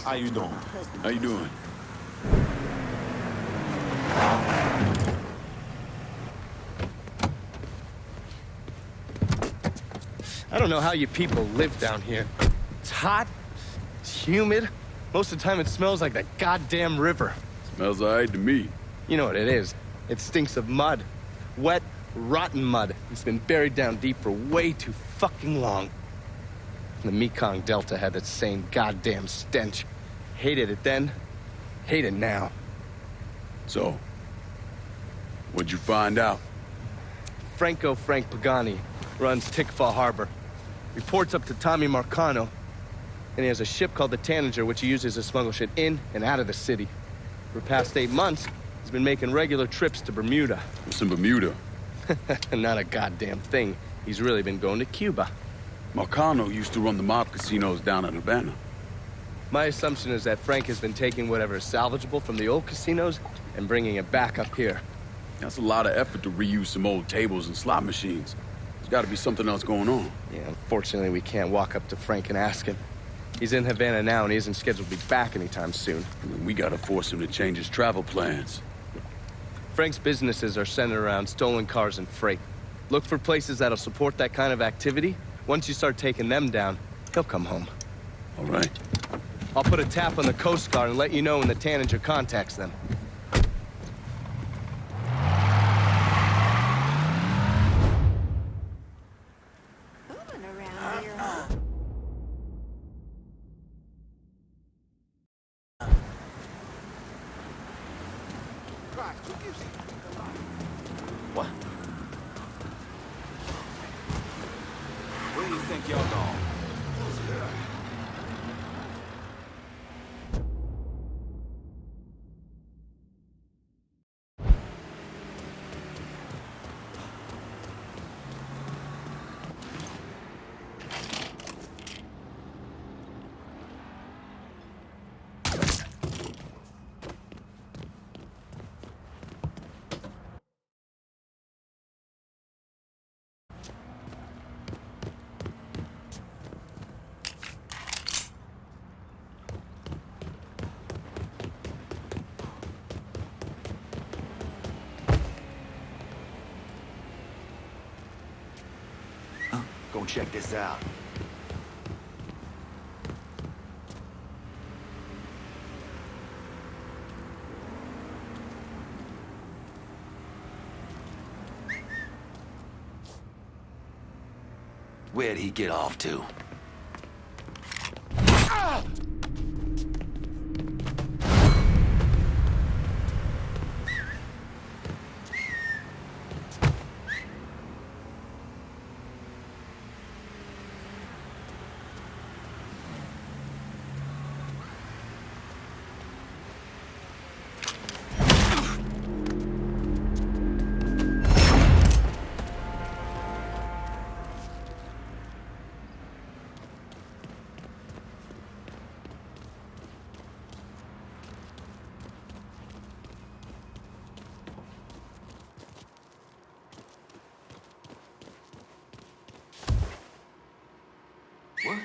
How you doing? How you doing? I don't know how you people live down here. It's hot, it's humid. Most of the time it smells like that goddamn river. Smells all right to me. You know what it is. It stinks of mud. Wet, rotten mud. It's been buried down deep for way too fucking long. The Mekong Delta had that same goddamn stench. Hated it then, hate it now. So, what'd you find out? Frank Pagani runs Tickfaw Harbor. Reports up to Tommy Marcano, and he has a ship called the Tanninger, which he uses to smuggle shit in and out of the city. For the past 8 months, he's been making regular trips to Bermuda. What's in Bermuda? Not a goddamn thing. He's really been going to Cuba. Marcano used to run the mob casinos down in Havana. My assumption is that Frank has been taking whatever is salvageable from the old casinos and bringing it back up here. That's a lot of effort to reuse some old tables and slot machines. There's got to be something else going on. Yeah, unfortunately, we can't walk up to Frank and ask him. He's in Havana now, and he isn't scheduled to be back anytime soon. I mean, we got to force him to change his travel plans. Frank's businesses are centered around stolen cars and freight. Look for places that'll support that kind of activity. Once you start taking them down, he'll come home. All right. I'll put a tap on the Coast Guard and let you know when the Tanninger contacts them. What? Where do you think y'all going? Go check this out. Where'd he get off to? What?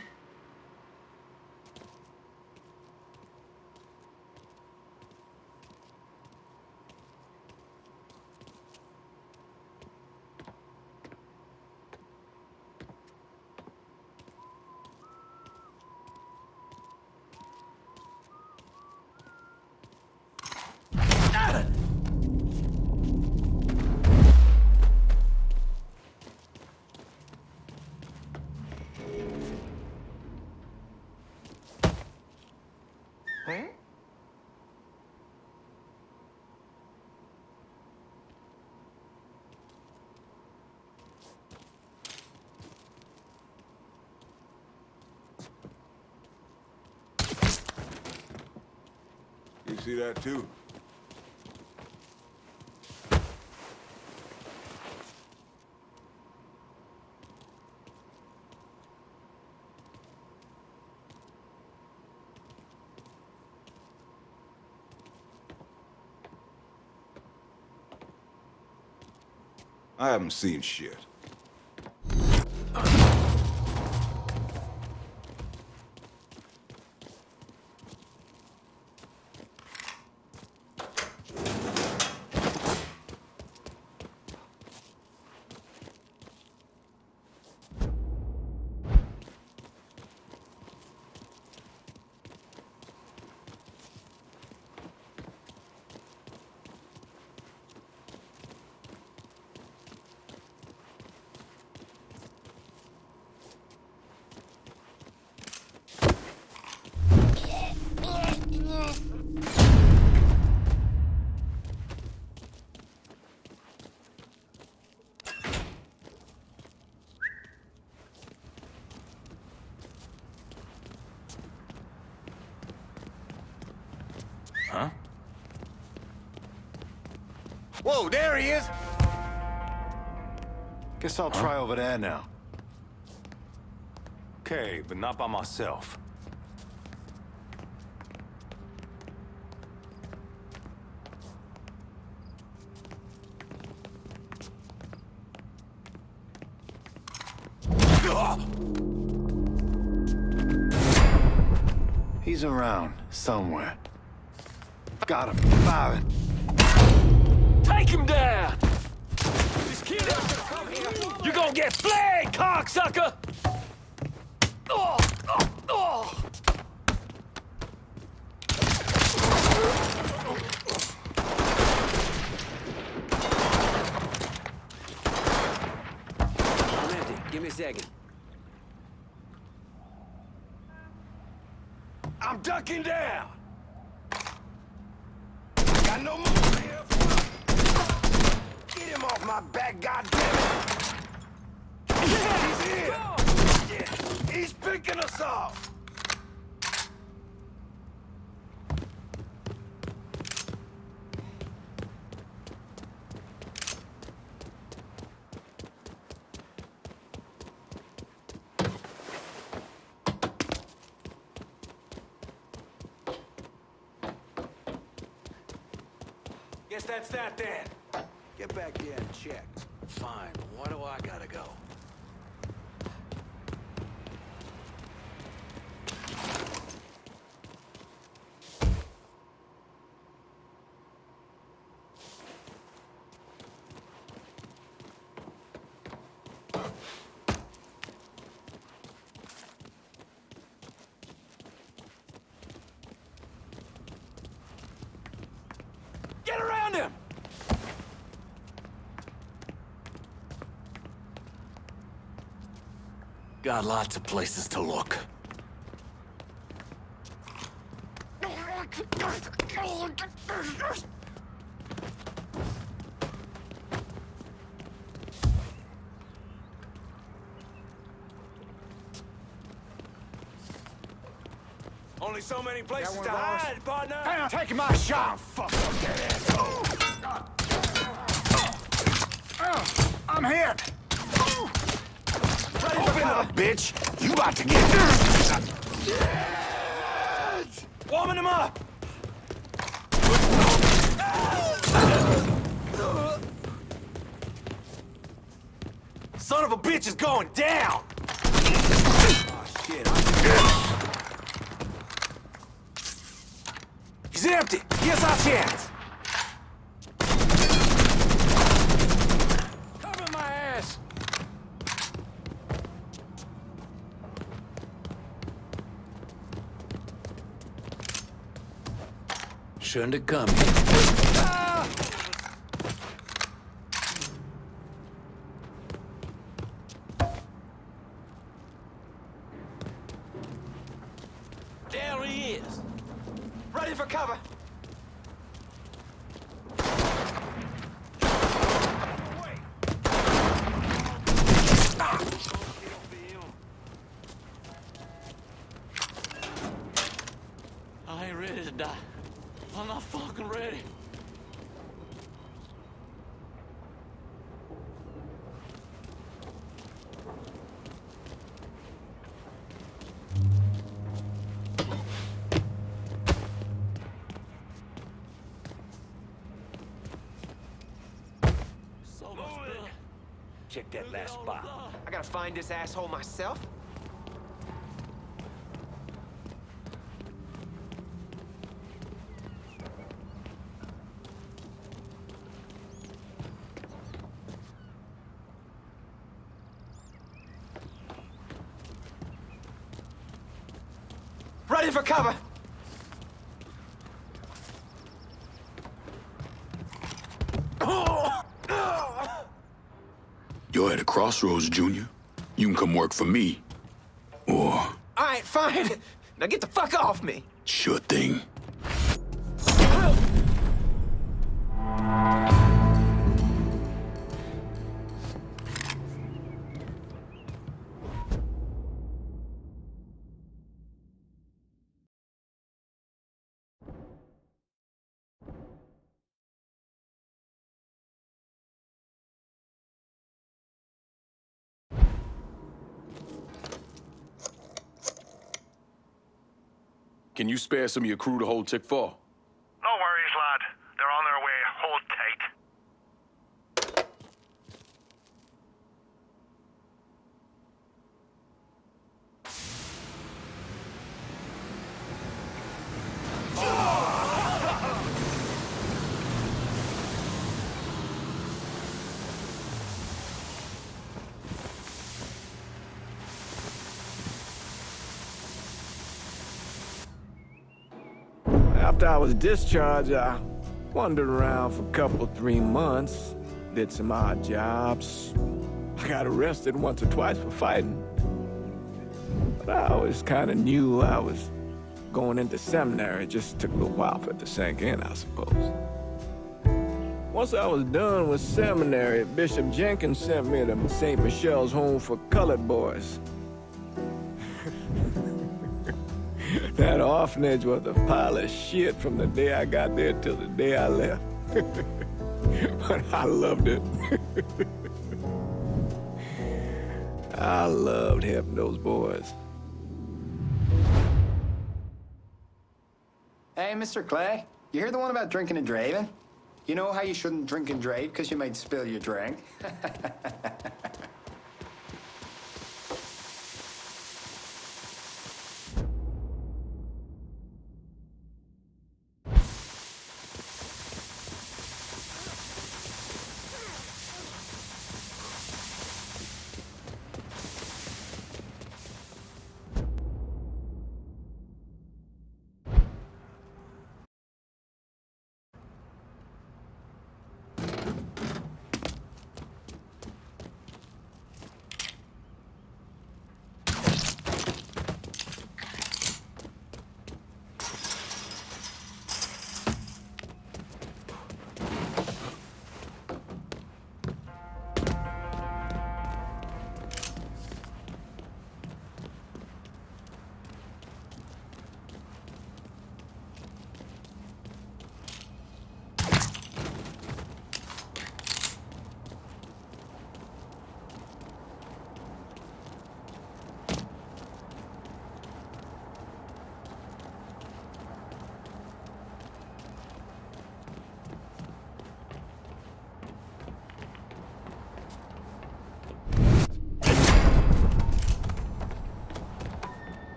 You see that too? I haven't seen shit. Huh? Whoa, there he is! Guess I'll try over there now. Okay, but not by myself. He's around, somewhere. Got him, firing. Take him down! This kid ain't gonna come here! You're gonna get flagged, cocksucker! Oh, oh, oh. I'm empty. Give me a second. I'm ducking down! I got no more here. Get him off my back, goddammit! He's here! Yeah, he's picking us off! Guess that's that then. Get back here and check. Fine, but why do I gotta go? Get around him! Got lots of places to look. Only so many places to hide, partner! I'm taking my shot! Fuck up that ass! I'm hit! Open up, bitch! You about to get... Warming him up! Son of a bitch is going down! Oh, shit, He's empty! Here's our chance! Cover my ass! Shouldn't have come. Ah! There he is! Ready for cover! I ain't ready to die. I'm not fucking ready. check that last spot. I gotta find this asshole myself? Ready for cover! You're at a crossroads, Junior. You can come work for me. Or... All right, fine. Now get the fuck off me. sure thing. Can you spare some of your crew to hold Tickfaw? No worries, lad. They're on their way. Hold tight. After I was discharged, I wandered around for a couple, 3 months, did some odd jobs. I got arrested once or twice for fighting. But I always kind of knew I was going into seminary. It just took a little while for it to sink in, I suppose. Once I was done with seminary, Bishop Jenkins sent me to St. Michelle's Home for Colored Boys. That orphanage was a pile of shit from the day I got there till the day I left. But I loved it. I loved helping those boys. Hey, Mr. Clay, you hear the one about drinking and driving? You know how you shouldn't drink and drive because you might spill your drink?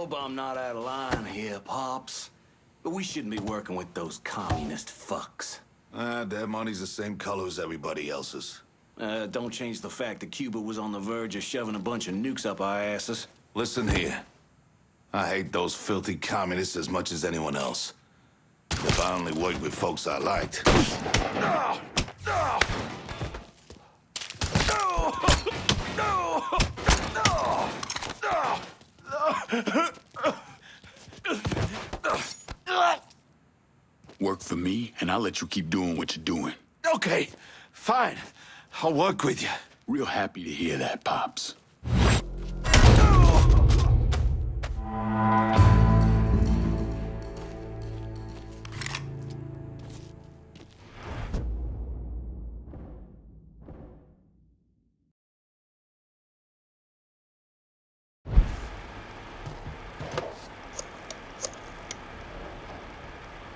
hope I'm not out of line here, Pops. But we shouldn't be working with those communist fucks. Their money's the same color as everybody else's. Don't change the fact that Cuba was on the verge of shoving a bunch of nukes up our asses. Listen here. I hate those filthy communists as much as anyone else. If I only worked with folks I liked. Work for me, and I'll let you keep doing what you're doing. Okay, fine. I'll work with you. Real happy to hear that, Pops.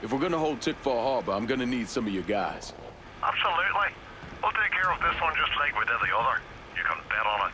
If we're gonna hold Tickfaw Harbor, I'm gonna need some of your guys. Absolutely. We'll take care of this one just like we did the other. You can bet on it.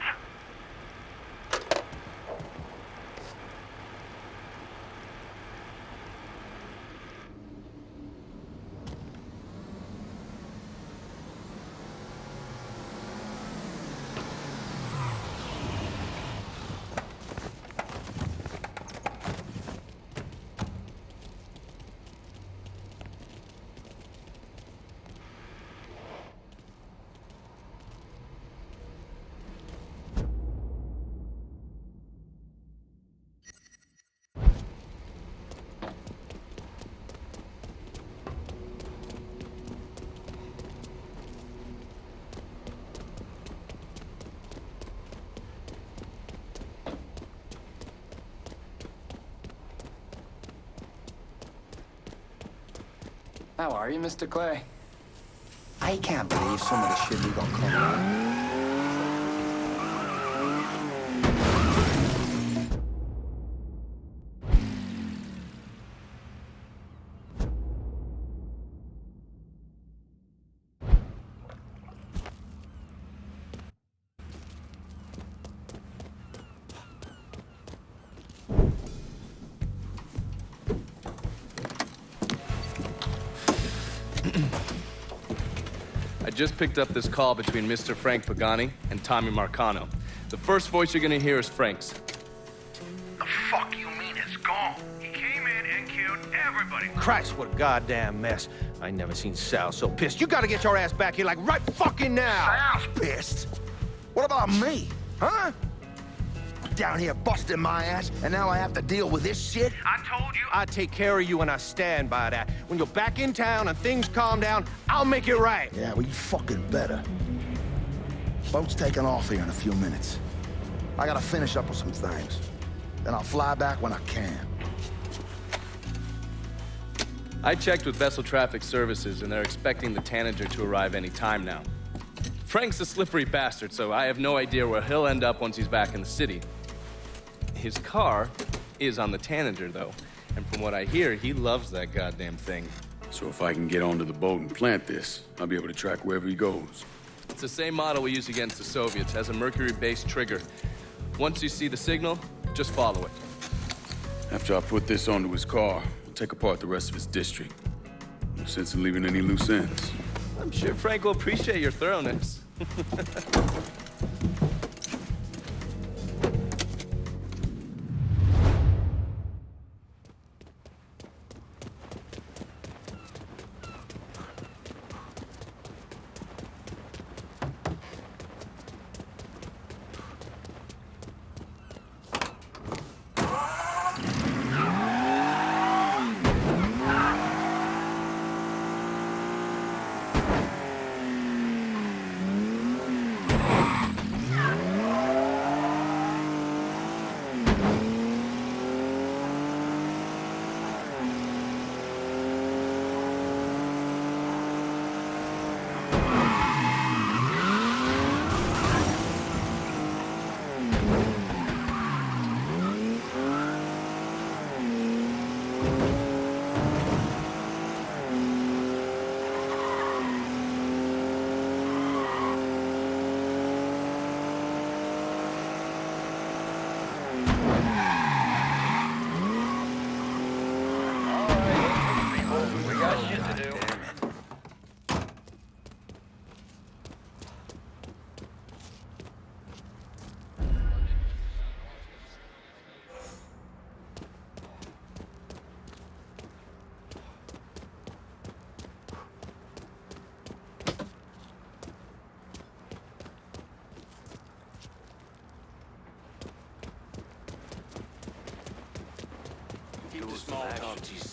How are you, Mr. Clay? I can't believe some of the shit we got coming out. I just picked up this call between Mr. Frank Pagani and Tommy Marcano. The first voice you're gonna hear is Frank's. The fuck you mean it's gone? He came in and killed everybody. Christ, what a goddamn mess. I ain't never seen Sal so pissed. You gotta get your ass back here like right fucking now. Sal's pissed? What about me? Huh? Down here busting my ass, and now I have to deal with this shit? I told you I'd take care of you, and I stand by that. When you're back in town and things calm down, I'll make it right. Yeah, well, you fucking better. Boat's taking off here in a few minutes. I gotta finish up with some things. Then I'll fly back when I can. I checked with Vessel Traffic Services, and they're expecting the Tanninger to arrive any time now. Frank's a slippery bastard, so I have no idea where he'll end up once he's back in the city. His car is on the Tanninger, though, and from what I hear, he loves that goddamn thing. So if I can get onto the boat and plant this, I'll be able to track wherever he goes. It's the same model we used against the Soviets. Has a mercury-based trigger. Once you see the signal, just follow it. After I put this onto his car, we'll take apart the rest of his district. No sense in leaving any loose ends. I'm sure Frank will appreciate your thoroughness.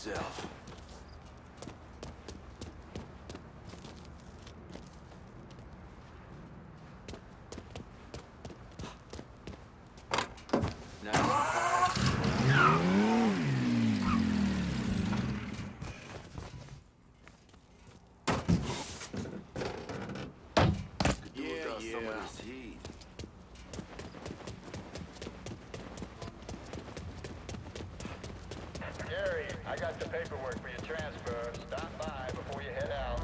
yourself. Some of this heat. Gary, I got the paperwork for your transfer. Stop by before you head out.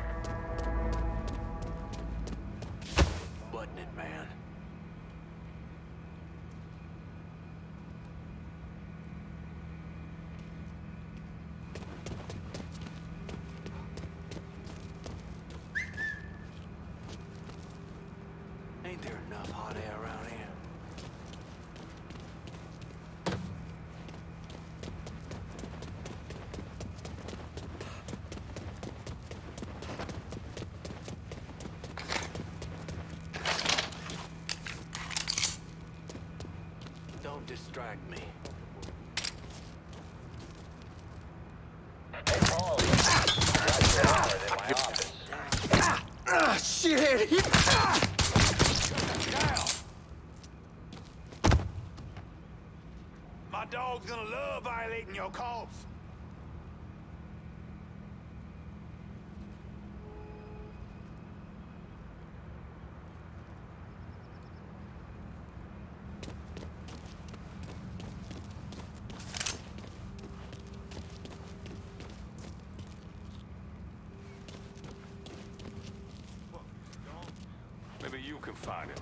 Button it, man. Ain't there enough hot air around here? Don't distract me. Hey, Paul. Got your hours in my office. Ah, shit! My dog's gonna love violating your calls. Maybe you can find him.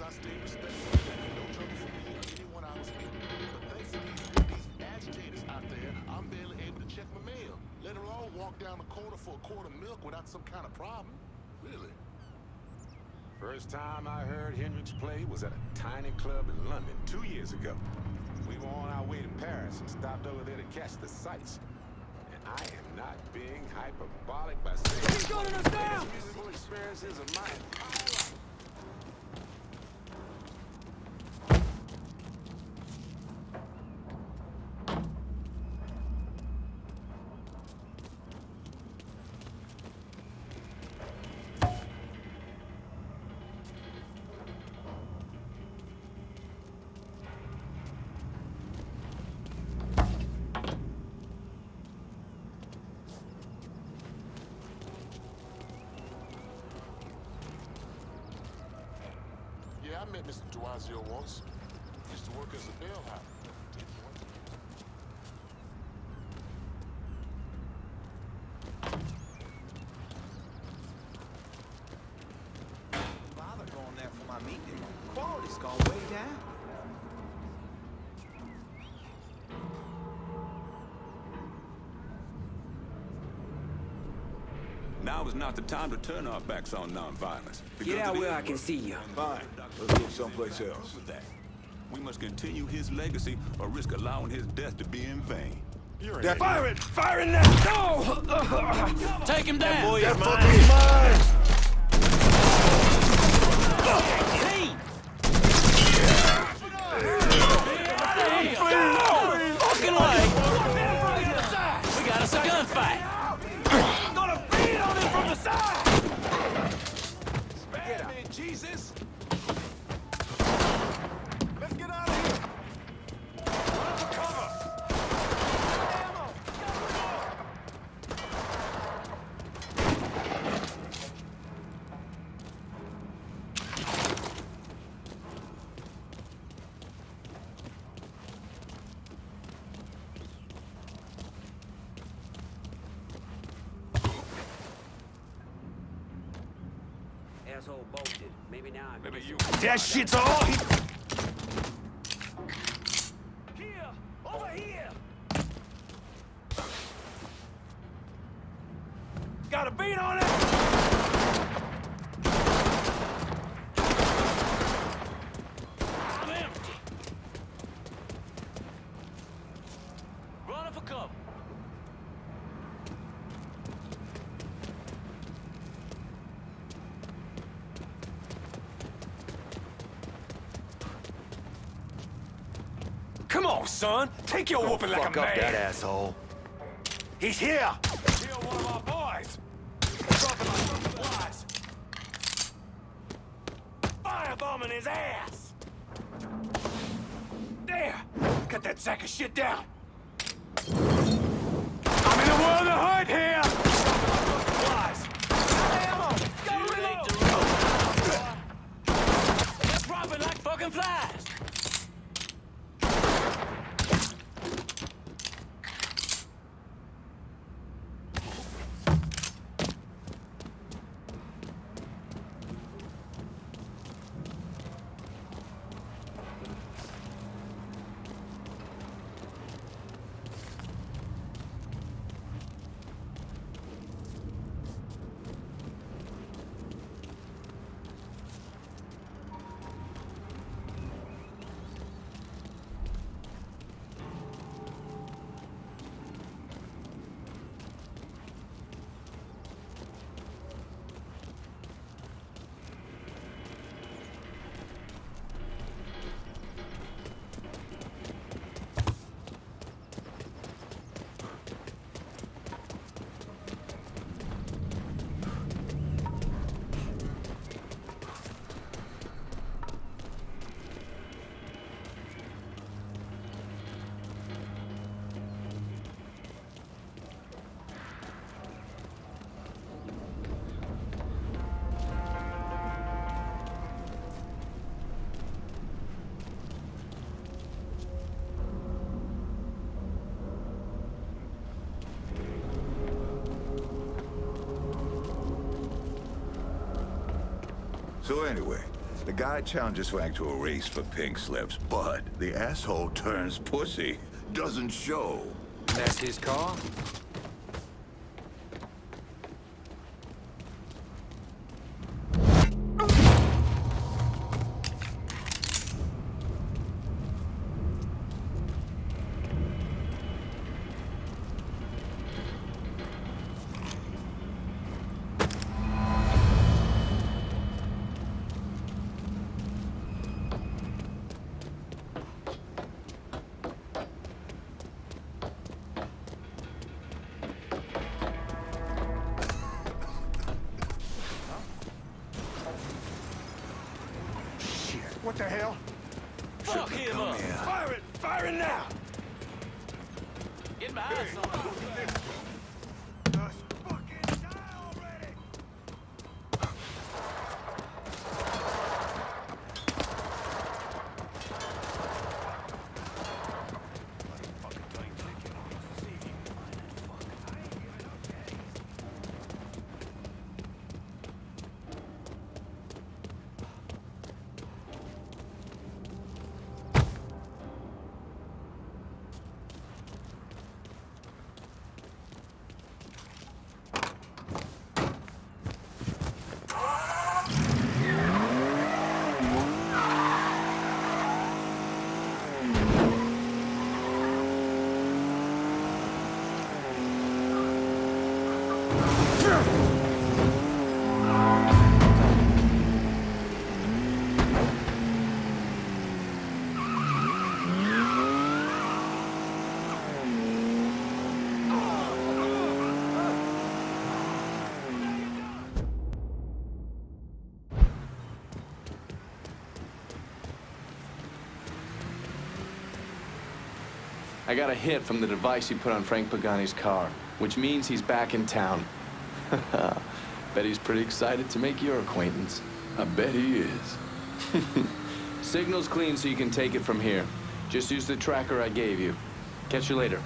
I stay respectful. No trouble for me or anyone I was with. But thanks to these agitators out there, I'm barely able to check my mail. Let alone walk down the corner for a quart of milk without some kind of problem. Really? First time I heard Hendrix play was at a tiny club in London 2 years ago. We were on our way to Paris and stopped over there to catch the sights. And I am not being hyperbolic by saying he's gunning us down! Musical experiences of my entire life. Yeah, I met Mr. Duazio once. Used to work as a bellhop. Bother going there for my meeting. Quality's gone way down. Now is not the time to turn our backs on nonviolence. Get out where I can see you. Fine. Let's go someplace else. We must continue his legacy or risk allowing his death to be in vain. Fire it! Fire it now! No! Take him down! That boy is mine! Fucking light! We got us a gunfight! I'm gonna beat on him from the side! Spare me, Jesus! Let's get out of asshole bolted. Maybe now I can... Maybe you... That shit's all he... Here! Over here! Got a beat on it! I'm empty. Running for cover. Come on, son. Take your whooping like a Fuck up man. that asshole. He's here. Kill one of our boys. Dropping like some flies. Firebombing his ass. There. Cut that sack of shit down. I'm in the world of hurt here. Flies. Ammo. Go reload. They're dropping like fucking flies. So anyway, the guy challenges Frank to a race for pink slips, but the asshole turns pussy. Doesn't show. That's his car? What the hell? Fuck him up. Fire it! Fire it now! Get behind somebody. I got a hit from the device he put on Frank Pagani's car, which means he's back in town. Bet he's pretty excited to make your acquaintance. I bet he is. Signal's clean, so you can take it from here. Just use the tracker I gave you. Catch you later.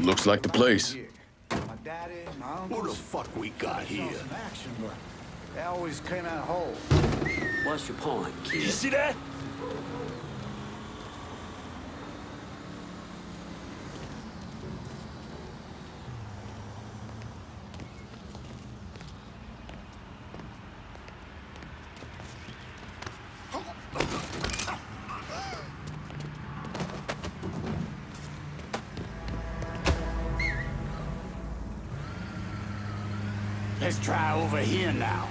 Looks like the place. What the fuck we got here? They always came out whole. What's your point, kid? You see that? Let's try over here now.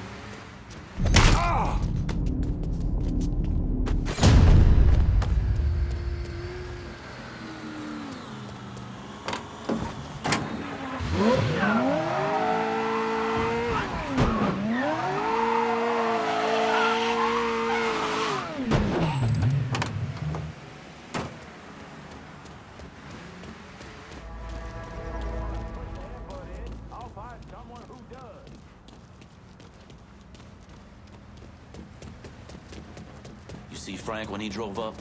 See Frank when he drove up?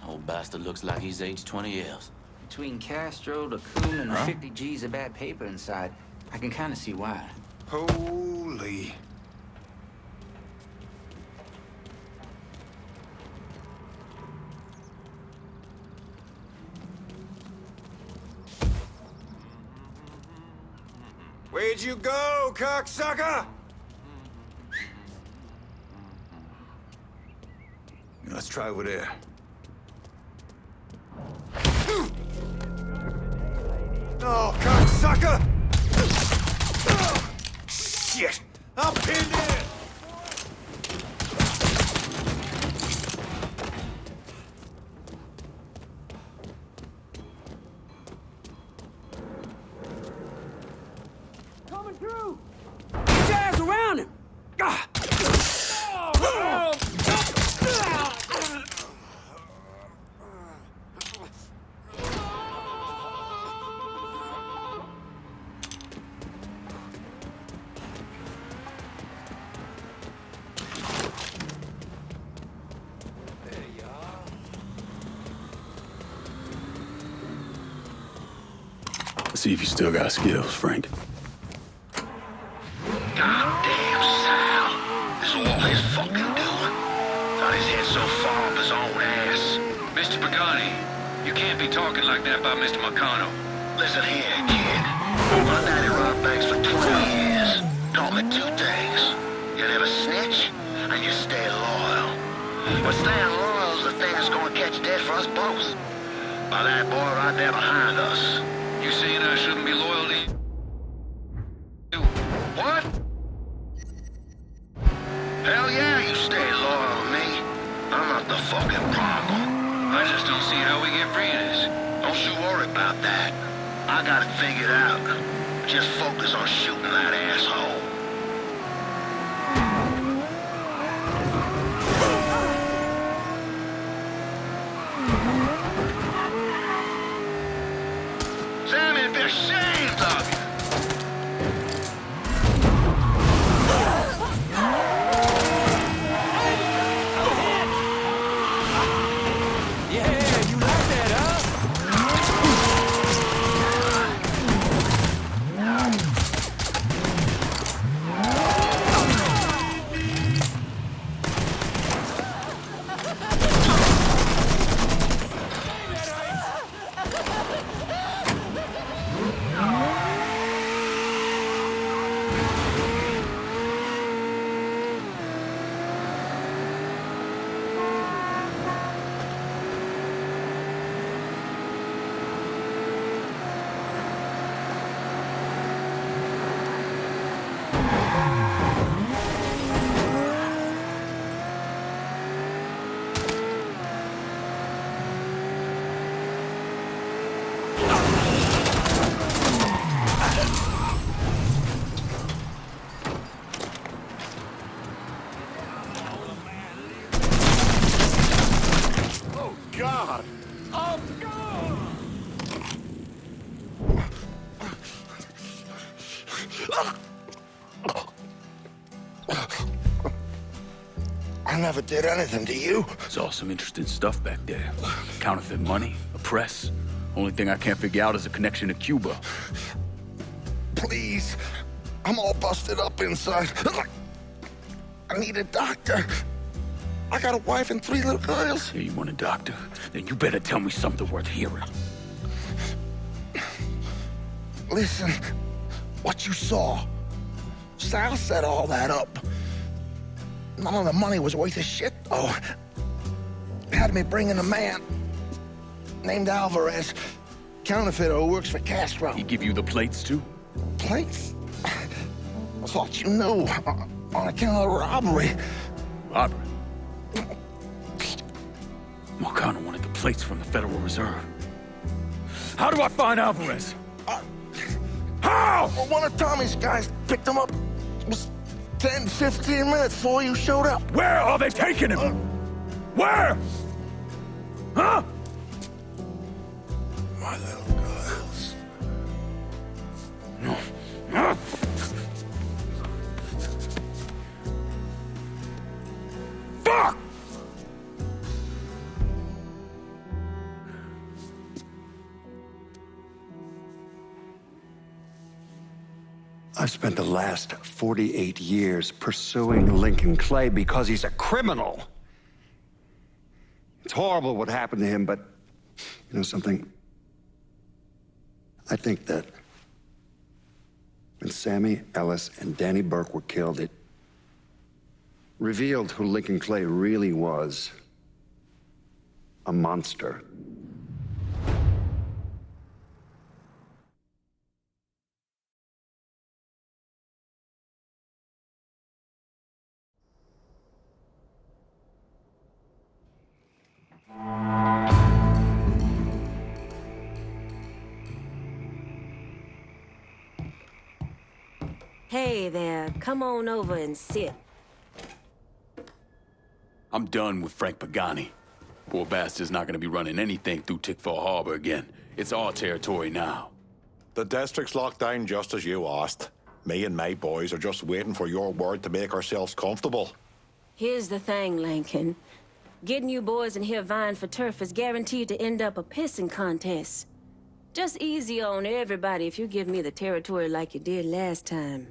Old bastard looks like he's aged 20 years. Between Castro, the coon, and the 50 G's of bad paper inside, I can kind of see why. Holy. Where'd you go, cocksucker? Let's try over there. Oh, cocksucker! Shit! I'm pinned in! Coming through! Get your ass around him! Ah. See if you still got skills, Frank. Goddamn, Sal. This is all his fucking doing. Got his head so far up his own ass. Mr. Pagani, you can't be talking like that about Mr. Marcano. Listen here, kid. My daddy robbed banks for 20 years. Taught me two things. You never snitch, and you stay loyal. But staying loyal is the thing that's gonna catch dead for us both. By that boy right there behind us. You saying I shouldn't be loyal to you? What? Hell yeah, you stay loyal to me. I'm not the fucking problem. I just don't see how we get free of this. Don't you worry about that. I got it figured out. Just focus on shooting that asshole. Sammy, be ashamed of you. Yeah, you like that, huh? God! Oh, God! I never did anything to you. Saw some interesting stuff back there. Counterfeit money, a press. Only thing I can't figure out is a connection to Cuba. Please. I'm all busted up inside. I need a doctor. I got a wife and 3 little girls. Yeah, you want a doctor? Then you better tell me something worth hearing. Listen, what you saw. Sal set all that up. None of the money was worth a shit, though. Had me bring in a man named Alvarez, counterfeiter who works for Castro. He give you the plates, too? Plates? I thought you knew. On account of robbery. Robbery? Marcano wanted the plates from the Federal Reserve. How do I find Alvarez? How? Well, one of Tommy's guys picked him up. It was 10, 15 minutes before you showed up. Where are they taking him? Where? Huh? My little girls. No. Huh? Fuck! I've spent the last 48 years pursuing Lincoln Clay because he's a criminal. It's horrible what happened to him, but you know something? I think that when Sammy Ellis and Danny Burke were killed, it revealed who Lincoln Clay really was. A monster. Hey there, come on over and sit. I'm done with Frank Pagani. Poor bastard's not gonna be running anything through Tickfaw Harbor again. It's our territory now. The district's locked down just as you asked. Me and my boys are just waiting for your word to make ourselves comfortable. Here's the thing, Lincoln. Getting you boys in here vying for turf is guaranteed to end up a pissing contest. Just easy on everybody if you give me the territory like you did last time.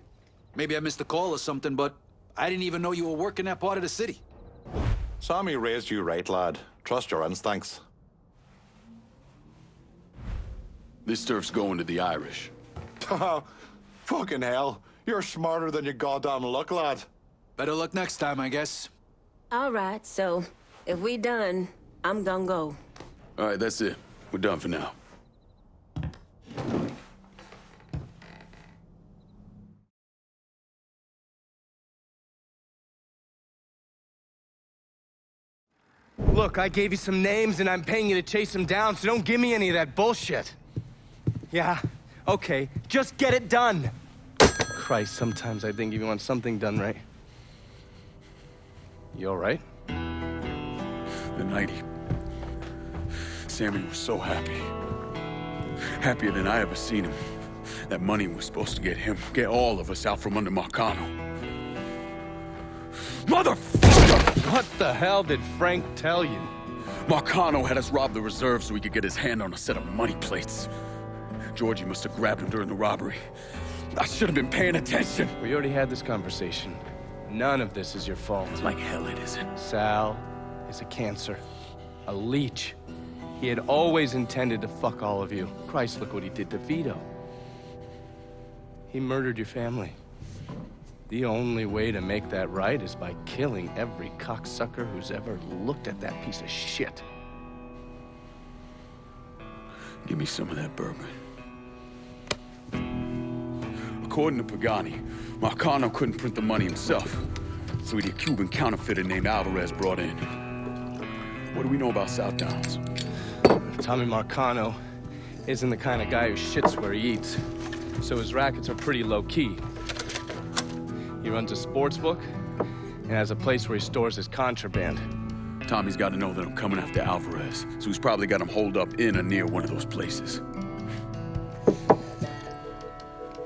Maybe I missed a call or something, but I didn't even know you were working that part of the city. Sammy raised you right, lad. Trust your instincts. This turf's going to the Irish. Fucking hell. You're smarter than your goddamn look, lad. Better luck next time, I guess. All right, so if we done, I'm gonna go. All right, that's it. We're done for now. Look, I gave you some names and I'm paying you to chase them down, so don't give me any of that bullshit. Yeah, okay, just get it done. Christ, sometimes I think you want something done right. You all right? The night Sammy was so happy. Happier than I ever seen him. That money was supposed to get him, get all of us out from under Marcano. Motherfucker! What the hell did Frank tell you? Marcano had us rob the reserve so he could get his hand on a set of money plates. Georgie must have grabbed him during the robbery. I should have been paying attention. We already had this conversation. None of this is your fault. Like hell it isn't. Sal is a cancer. A leech. He had always intended to fuck all of you. Christ, look what he did to Vito. He murdered your family. The only way to make that right is by killing every cocksucker who's ever looked at that piece of shit. Give me some of that bourbon. According to Pagani, Marcano couldn't print the money himself, so he had a Cuban counterfeiter named Alvarez brought in. What do we know about South Downs? Tommy Marcano isn't the kind of guy who shits where he eats, so his rackets are pretty low-key. He runs a sports book and has a place where he stores his contraband. Tommy's got to know that I'm coming after Alvarez, so he's probably got him holed up in or near one of those places.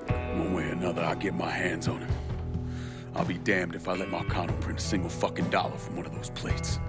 One way or another, I'll get my hands on him. I'll be damned if I let Marcano print a single fucking dollar from one of those plates.